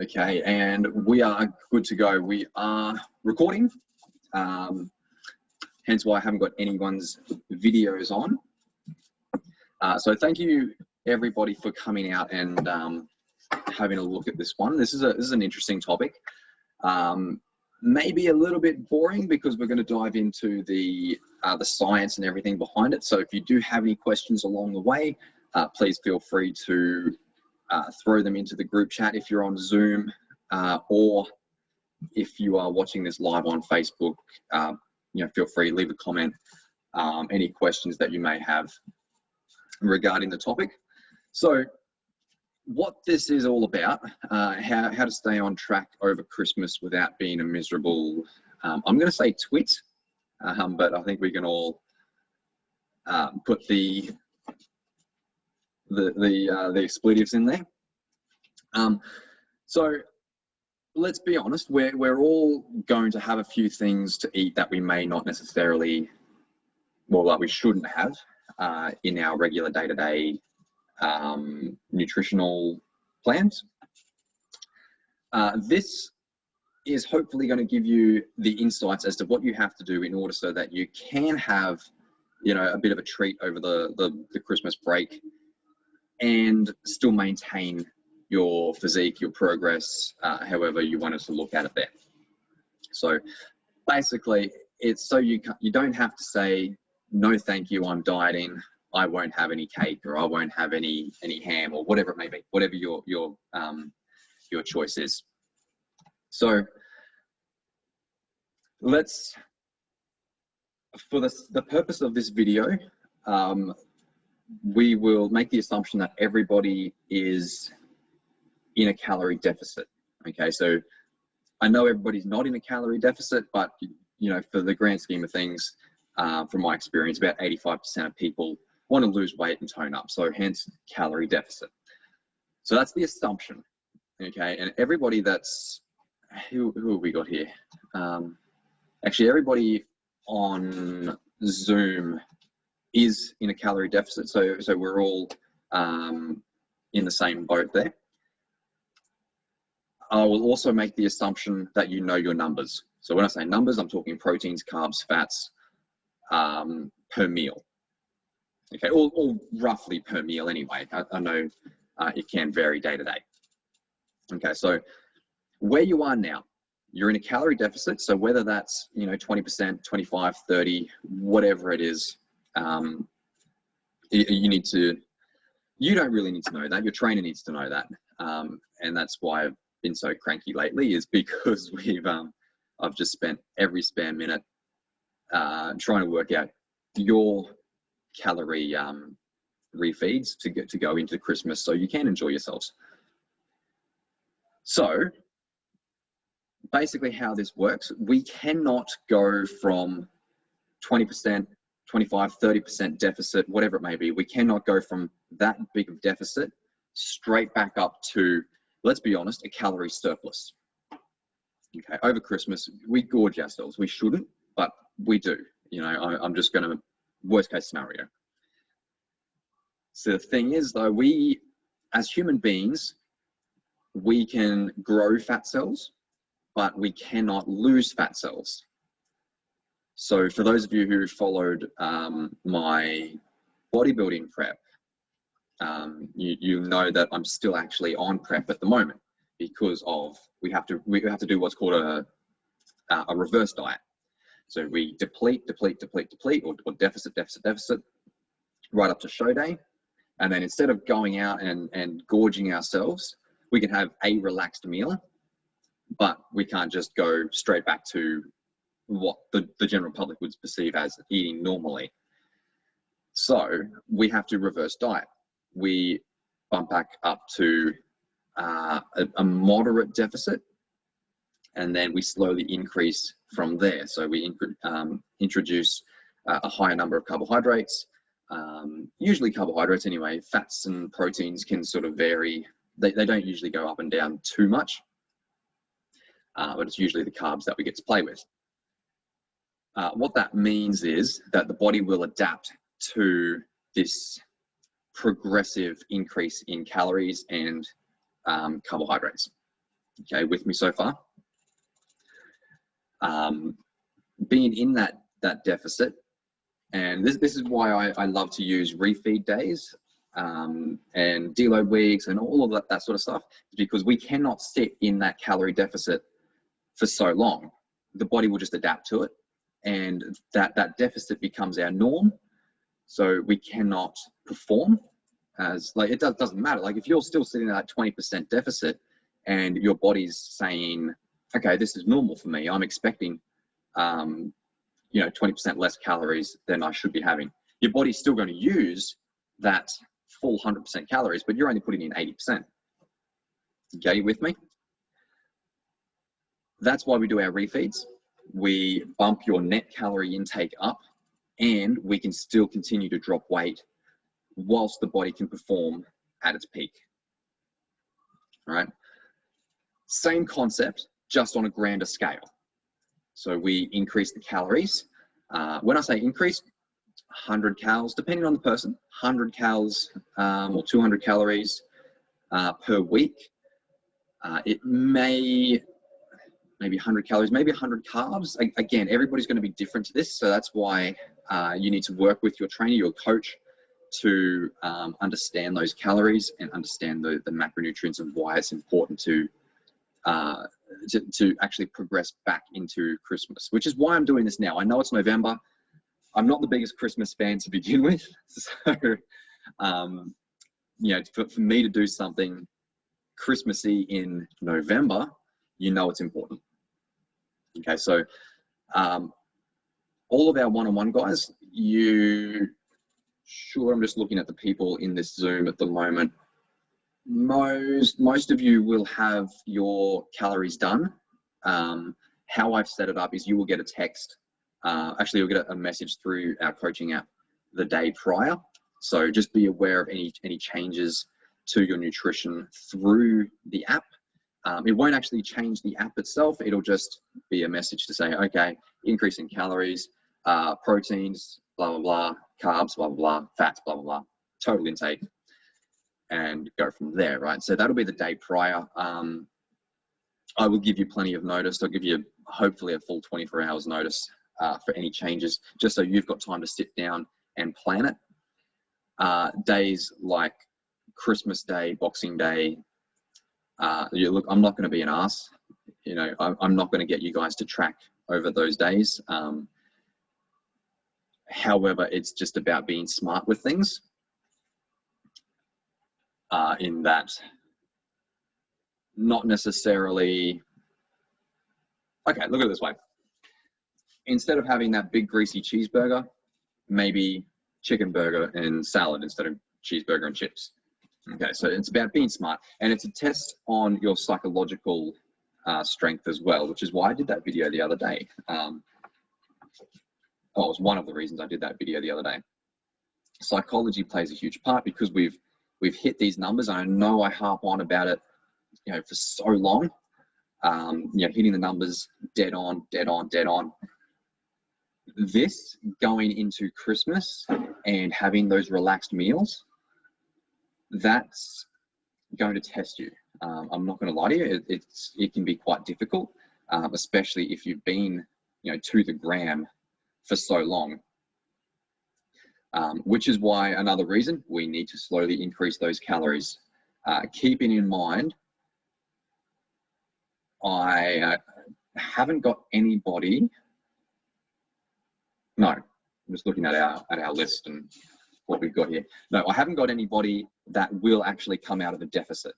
Okay, and we are good to go. We are recording, hence why I haven't got anyone's videos on. So thank you everybody for coming out and having a look at this one. This is an interesting topic. Maybe a little bit boring because we're going to dive into the science and everything behind it. So if you do have any questions along the way, please feel free to throw them into the group chat if you're on Zoom, or if you are watching this live on Facebook. Feel free to leave a comment, any questions that you may have regarding the topic. So what this is all about, how to stay on track over Christmas without being a miserable, I'm going to say twit, but I think we can all put the expletives in there. So let's be honest, we're all going to have a few things to eat that we may not necessarily, well, that we shouldn't have in our regular day-to-day nutritional plans. This is hopefully going to give you the insights as to what you have to do in order so that you can have, a bit of a treat over the Christmas break and still maintain your physique, your progress, however you want us to look at it there. So basically, it's so you don't have to say, no, thank you, I'm dieting, I won't have any cake, or I won't have any ham, or whatever it may be, whatever your choice is. So let's, for the purpose of this video, we will make the assumption that everybody is in a calorie deficit. Okay, so I know everybody's not in a calorie deficit, but for the grand scheme of things, from my experience, about 85% of people want to lose weight and tone up, so hence calorie deficit. So that's the assumption. Okay, and everybody that's, who have we got here? Actually, everybody on Zoom is in a calorie deficit, so we're all in the same boat there. I will also make the assumption that you know your numbers. So when I say numbers, I'm talking proteins, carbs, fats per meal. Okay, or roughly per meal anyway. I know it can vary day to day. Okay, so where you are now, you're in a calorie deficit. So whether that's 20%, 25, 30, whatever it is, you don't really need to know that. Your trainer needs to know that, and that's why I've been so cranky lately, is because I've just spent every spare minute trying to work out your calorie refeeds to go into Christmas so you can enjoy yourselves. So basically how this works, we cannot go from 20%, 25, 30% deficit, whatever it may be. We cannot go from that big of deficit straight back up to, let's be honest, a calorie surplus. Okay, over Christmas, we gorge ourselves. We shouldn't, but we do. I'm just going to, worst case scenario. So the thing is, though, we, as human beings, we can grow fat cells, but we cannot lose fat cells. So for those of you who followed my bodybuilding prep, you know that I'm still actually on prep at the moment because of we have to do what's called a reverse diet. So we deplete, or deficit, right up to show day. And then instead of going out and gorging ourselves, we can have a relaxed meal, but we can't just go straight back to what the general public would perceive as eating normally. So we have to reverse diet. We bump back up to a moderate deficit, and then we slowly increase from there. So we introduce a higher number of carbohydrates, usually carbohydrates anyway. Fats and proteins can sort of vary. They don't usually go up and down too much, but it's usually the carbs that we get to play with. What that means is that the body will adapt to this progressive increase in calories and carbohydrates. Okay, with me so far? Being in that deficit, and this is why I love to use refeed days and deload weeks and all of that sort of stuff, because we cannot sit in that calorie deficit for so long. The body will just adapt to it, and that deficit becomes our norm. So we cannot perform as, like, it doesn't matter. Like, if you're still sitting at that 20% deficit and your body's saying, okay, this is normal for me, I'm expecting, 20% less calories than I should be having. Your body's still going to use that full 100% calories, but you're only putting in 80%. Okay, you with me? That's why we do our refeeds. We bump your net calorie intake up, and we can still continue to drop weight whilst the body can perform at its peak. All right. Same concept, just on a grander scale. So we increase the calories. When I say increase, 100 calories, depending on the person, 100 calories or 200 calories per week. It maybe 100 calories, maybe 100 carbs. Again, everybody's going to be different to this. So that's why you need to work with your trainer, your coach, to understand those calories and understand the macronutrients and why it's important to actually progress back into Christmas, which is why I'm doing this now. I know it's November. I'm not the biggest Christmas fan to begin with. So, for me to do something Christmassy in November, it's important. Okay, so all of our one-on-one guys, I'm just looking at the people in this Zoom at the moment. Most of you will have your calories done. How I've set it up is you will get a text. Actually, you'll get a message through our coaching app the day prior. So just be aware of any changes to your nutrition through the app. It won't actually change the app itself. It'll just be a message to say, okay, increase in calories, proteins, blah, blah, blah, carbs, blah, blah, blah, fats, blah, blah, blah, total intake, and go from there, right? So that'll be the day prior. I will give you plenty of notice. I'll give you hopefully a full 24 hours notice for any changes, just so you've got time to sit down and plan it. Days like Christmas Day, Boxing Day, look, I'm not going to be an ass. I'm not going to get you guys to track over those days. However, it's just about being smart with things. In that, not necessarily. Okay, look at it this way. Instead of having that big greasy cheeseburger, maybe chicken burger and salad instead of cheeseburger and chips. Okay, so it's about being smart, and it's a test on your psychological strength as well, which is why I did that video the other day. It was one of the reasons I did that video the other day. Psychology plays a huge part, because we've hit these numbers. I know I harp on about it, for so long. Hitting the numbers dead on. This going into Christmas and having those relaxed meals, that's going to test you. I'm not going to lie to you. It can be quite difficult, especially if you've been, to the gram for so long. Which is why another reason we need to slowly increase those calories. Keeping in mind, I haven't got anybody. No, I'm just looking at our list and what we've got here. No, I haven't got anybody that will actually come out of a deficit.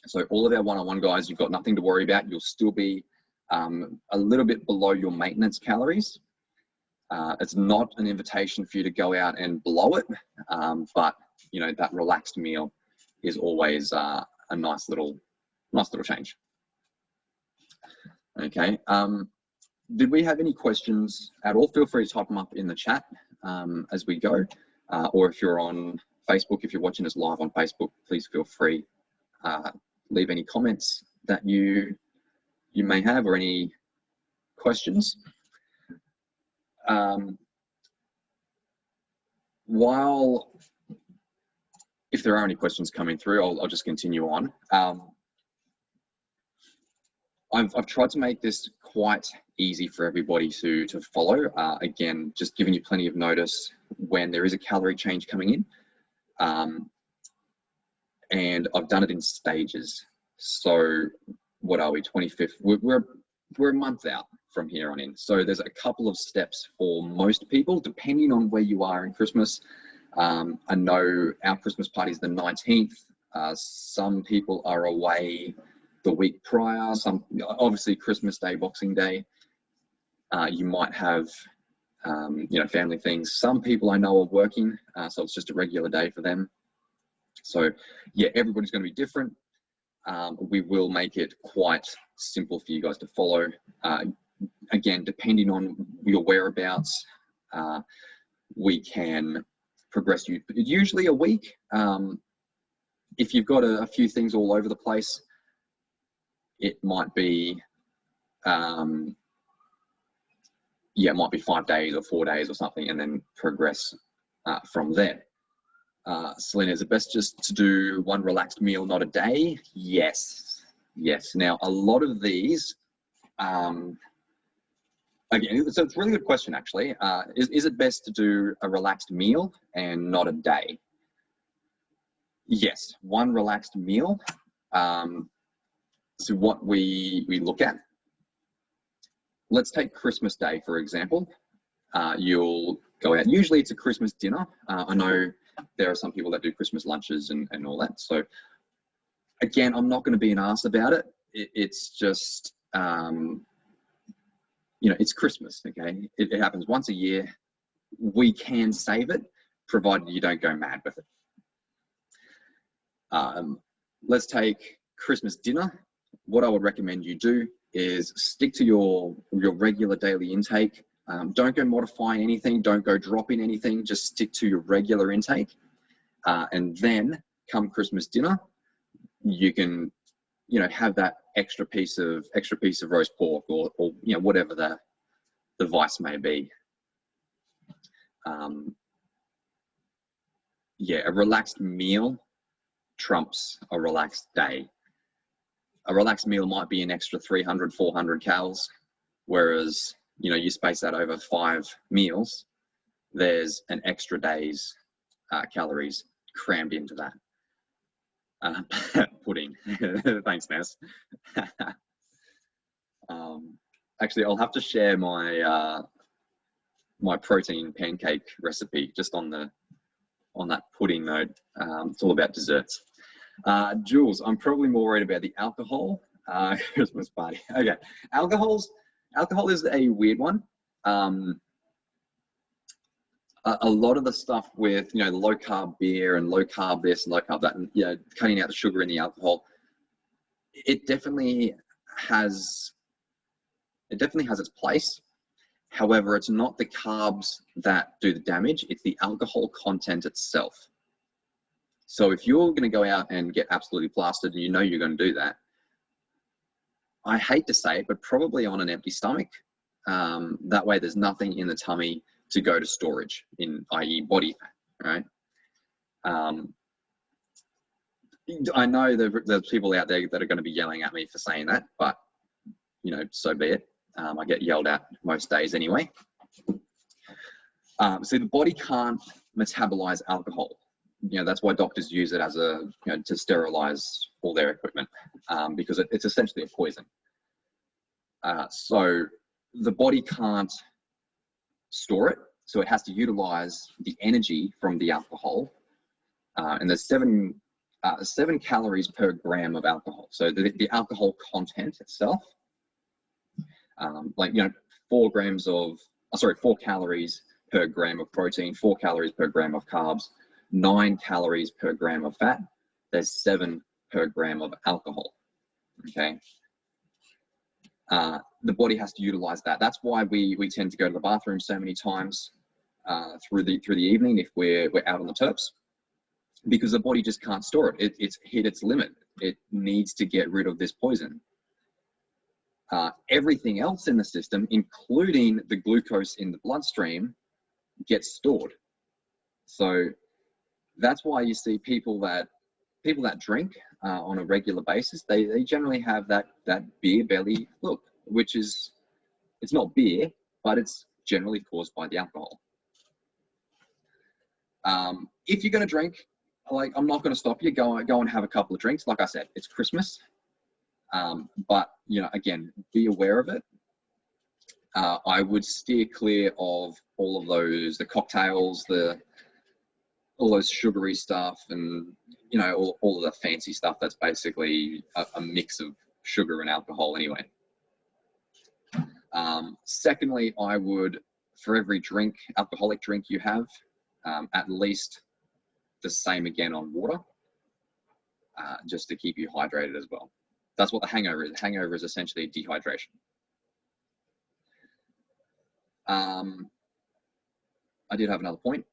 So all of our one-on-one guys, you've got nothing to worry about. You'll still be a little bit below your maintenance calories. It's not an invitation for you to go out and blow it, but that relaxed meal is always a nice little change. Okay. Did we have any questions at all? Feel free to type them up in the chat as we go, or if you're on Facebook, if you're watching us live on Facebook, please feel free leave any comments that you may have, or any questions. If there are any questions coming through, I'll just continue on. I've tried to make this quite easy for everybody to follow. Again, just giving you plenty of notice when there is a calorie change coming in. And I've done it in stages. So what are we, 25th? We're a month out from here on in. So there's a couple of steps for most people, depending on where you are in Christmas. I know our Christmas party is the 19th. Some people are away the week prior. Some, obviously Christmas Day, Boxing Day. You might have, you know, family things. Some people I know are working, so it's just a regular day for them. So yeah, everybody's going to be different. We will make it quite simple for you guys to follow. Again, depending on your whereabouts, we can progress you usually a week. If you've got a few things all over the place, it might be, yeah, it might be 5 days or 4 days or something, and then progress from there. Selena, is it best just to do one relaxed meal, not a day? Yes, yes. Now, a lot of these, again, so it's a really good question, actually. Is it best to do a relaxed meal and not a day? Yes, one relaxed meal. So what we look at, let's take Christmas Day, for example. You'll go out. Usually it's a Christmas dinner. I know there are some people that do Christmas lunches and all that. So again, I'm not going to be an ass about it. It's just, you know, it's Christmas, okay? It happens once a year. We can save it, provided you don't go mad with it. Let's take Christmas dinner. What I would recommend you do is stick to your regular daily intake. Don't go modifying anything. Don't go dropping anything. Just stick to your regular intake. And then come Christmas dinner, you can, you know, have that extra piece of roast pork or you know, whatever the vice may be. Yeah, a relaxed meal trumps a relaxed day. A relaxed meal might be an extra 300, 400 calories, whereas, you know, you space that over 5 meals, there's an extra day's calories crammed into that. Pudding. Thanks, Ness. Actually, I'll have to share my my protein pancake recipe just on that pudding note. It's all about desserts. Jules, I'm probably more worried about the alcohol Christmas party. Okay, alcohol is a weird one. A lot of the stuff with, you know, the low carb beer and low carb this and low carb that, and, you know, cutting out the sugar in the alcohol, it definitely has its place. However, it's not the carbs that do the damage, it's the alcohol content itself. So if you're going to go out and get absolutely plastered and you know you're going to do that, I hate to say it, but probably on an empty stomach. That way there's nothing in the tummy to go to storage, i.e. body fat, right? I know there's people out there that are going to be yelling at me for saying that, but, you know, so be it. I get yelled at most days anyway. So the body can't metabolize alcohol. You know, that's why doctors use it as a, you know, to sterilize all their equipment, because it's essentially a poison. So the body can't store it, so it has to utilize the energy from the alcohol. And there's 7 calories per gram of alcohol. So the alcohol content itself, like, you know, 4 calories per gram of protein, 4 calories per gram of carbs, 9 calories per gram of fat. There's 7 per gram of alcohol. Okay. The body has to utilize that. That's why we tend to go to the bathroom so many times through the evening if we're out on the terps, because the body just can't store it. It's hit its limit. It needs to get rid of this poison. Everything else in the system, including the glucose in the bloodstream, gets stored. So that's why you see people that people that drink on a regular basis, they generally have that beer belly look, which is, it's not beer, but it's generally caused by the alcohol. If you're going to drink, like, I'm not going to stop you. Go and have a couple of drinks. Like I said, it's Christmas. But, you know, again, be aware of it. I would steer clear of all of those, the cocktails, all those sugary stuff, and, you know, all of the fancy stuff that's basically a mix of sugar and alcohol anyway. Secondly, I would, for every drink, alcoholic drink you have, at least the same again on water, just to keep you hydrated as well. That's what the hangover is. Hangover is essentially dehydration. I did have another point.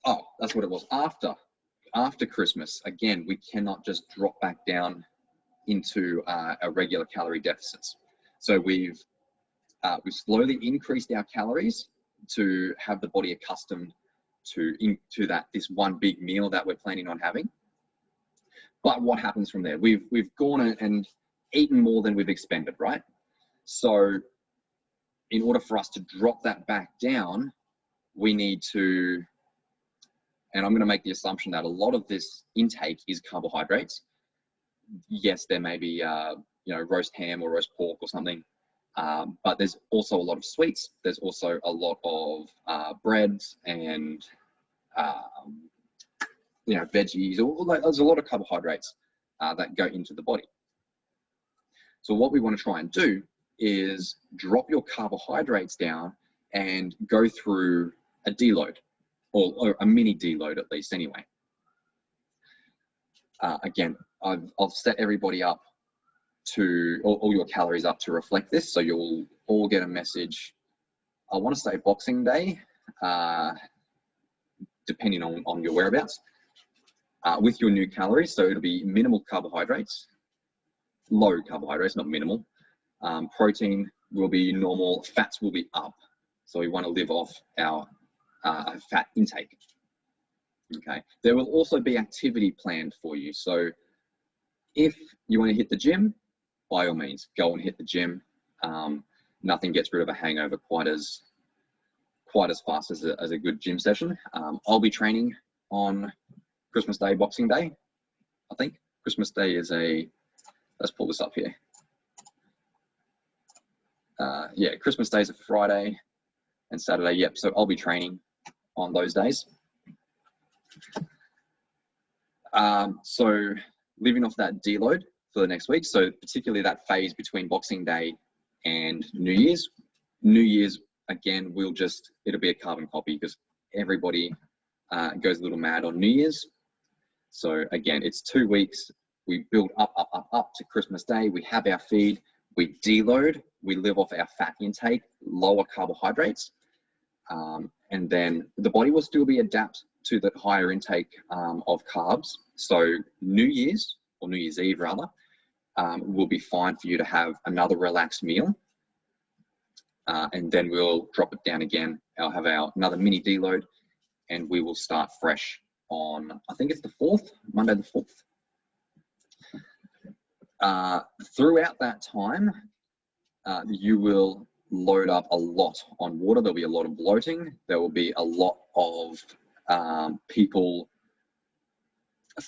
Oh, that's what it was. After Christmas, again, we cannot just drop back down into a regular calorie deficits. So we've slowly increased our calories to have the body accustomed to this one big meal that we're planning on having. But what happens from there? We've gone and eaten more than we've expended, right? So in order for us to drop that back down, we need to, and I'm going to make the assumption that a lot of this intake is carbohydrates. Yes, there may be, you know, roast ham or roast pork or something, but there's also a lot of sweets. There's also a lot of breads and, you know, veggies. There's a lot of carbohydrates that go into the body. So what we want to try and do is drop your carbohydrates down and go through a deload, or a mini deload at least anyway. Again, I've set everybody up to, all your calories up to reflect this, so you'll all get a message, I want to say Boxing Day, depending on your whereabouts, with your new calories. So it'll be minimal carbohydrates, low carbohydrates, not minimal. Protein will be normal, fats will be up. So we want to live off our fat intake. Okay. There will also be activity planned for you. So if you want to hit the gym, by all means, go and hit the gym. Nothing gets rid of a hangover quite as fast as a good gym session. I'll be training on Christmas Day, Boxing Day, I think. Christmas Day is let's pull this up here. Yeah, Christmas Day is a Friday and Saturday. Yep, so I'll be training on those days. So living off that deload for the next week. So particularly that phase between Boxing Day and New Year's. New Year's, again, it'll be a carbon copy because everybody goes a little mad on New Year's. So again, it's 2 weeks. We build up to Christmas Day. We have our feed. We deload. We live off our fat intake, lower carbohydrates. And then the body will still be adapt to that higher intake of carbs. So New Year's, or New Year's Eve rather, will be fine for you to have another relaxed meal. And then we'll drop it down again. I'll have another mini deload, and we will start fresh on, I think it's the 4th, Monday the 4th. Throughout that time, you will load up a lot on water. There'll be a lot of bloating. There will be a lot of people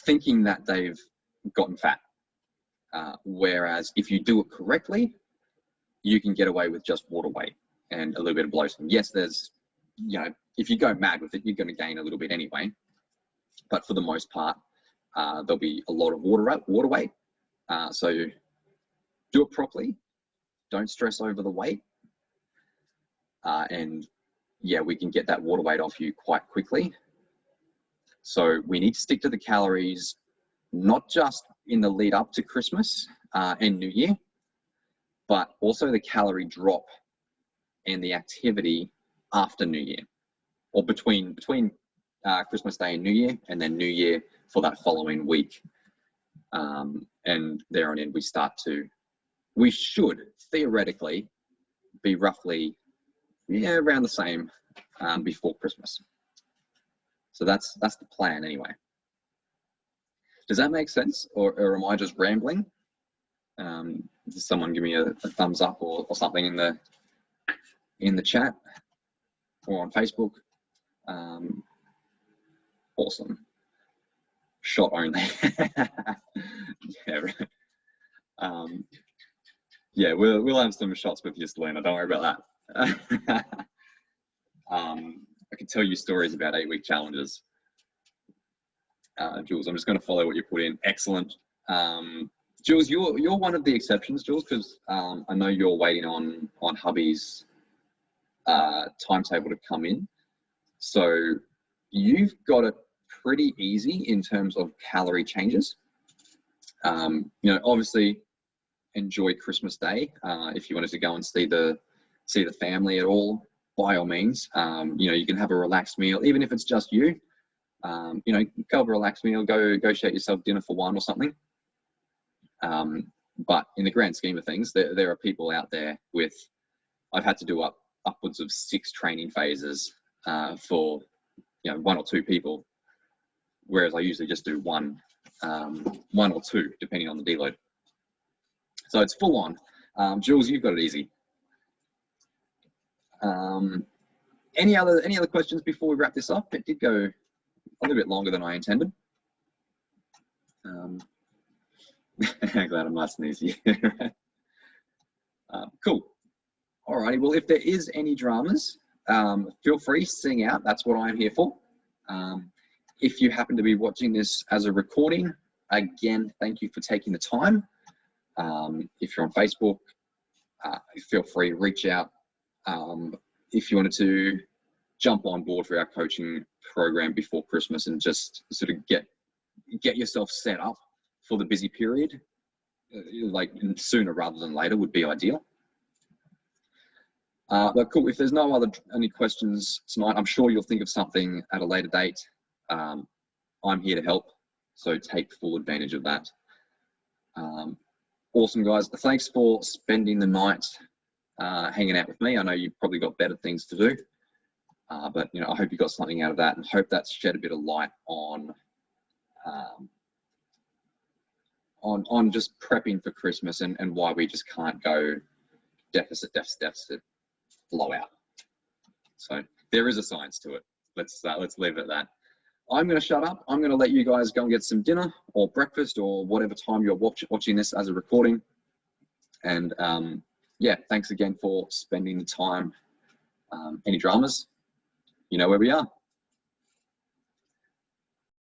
thinking that they've gotten fat. Whereas if you do it correctly, you can get away with just water weight and a little bit of bloating. Yes, there's, you know, if you go mad with it, you're going to gain a little bit anyway. But for the most part, there'll be a lot of water weight. So do it properly. Don't stress over the weight. And yeah, we can get that water weight off you quite quickly. So we need to stick to the calories, not just in the lead up to Christmas and New Year, but also the calorie drop and the activity after New Year, or between Christmas Day and New Year, and then New Year for that following week. And there on in, we should theoretically be roughly, yeah, around the same before Christmas. So that's the plan anyway. Does that make sense, or am I just rambling? Does someone give me a thumbs up or something in the chat or on Facebook? Awesome. Shot only. Yeah, right. Yeah, we'll have some shots with you, Selena. Don't worry about that. I can tell you stories about 8-week challenges. Jules, I'm just going to follow what you put in. Excellent. Jules, you're one of the exceptions, Jules, because I know you're waiting on hubby's timetable to come in. So you've got it pretty easy in terms of calorie changes. You know, obviously enjoy Christmas Day. If you wanted to go and see the family at all, by all means. You know, you can have a relaxed meal, even if it's just you. You know, go have a relaxed meal, go share yourself dinner for one or something. But in the grand scheme of things, there are people out there with, I've had to do upwards of 6 training phases for, you know, 1 or 2 people, whereas I usually just do one or two, depending on the deload. So it's full on. Jules, you've got it easy. Any other questions before we wrap this up? It did go a little bit longer than I intended. Glad I'm nice and easy. Cool. Alrighty. Well, if there is any dramas, feel free, sing out. That's what I'm here for. If you happen to be watching this as a recording, again, thank you for taking the time. If you're on Facebook, feel free to reach out. If you wanted to jump on board for our coaching program before Christmas and just sort of get yourself set up for the busy period, like sooner rather than later would be ideal. But cool, if there's any questions tonight, I'm sure you'll think of something at a later date. I'm here to help, so take full advantage of that. Awesome, guys. Thanks for spending the night hanging out with me. I know you've probably got better things to do, but you know, I hope you got something out of that, and hope that's shed a bit of light on just prepping for Christmas and why we just can't go deficit, blowout. So there is a science to it. Let's leave it at that. I'm going to shut up. I'm going to let you guys go and get some dinner or breakfast or whatever time you're watching this as a recording. And yeah, thanks again for spending the time. Any dramas? You know where we are.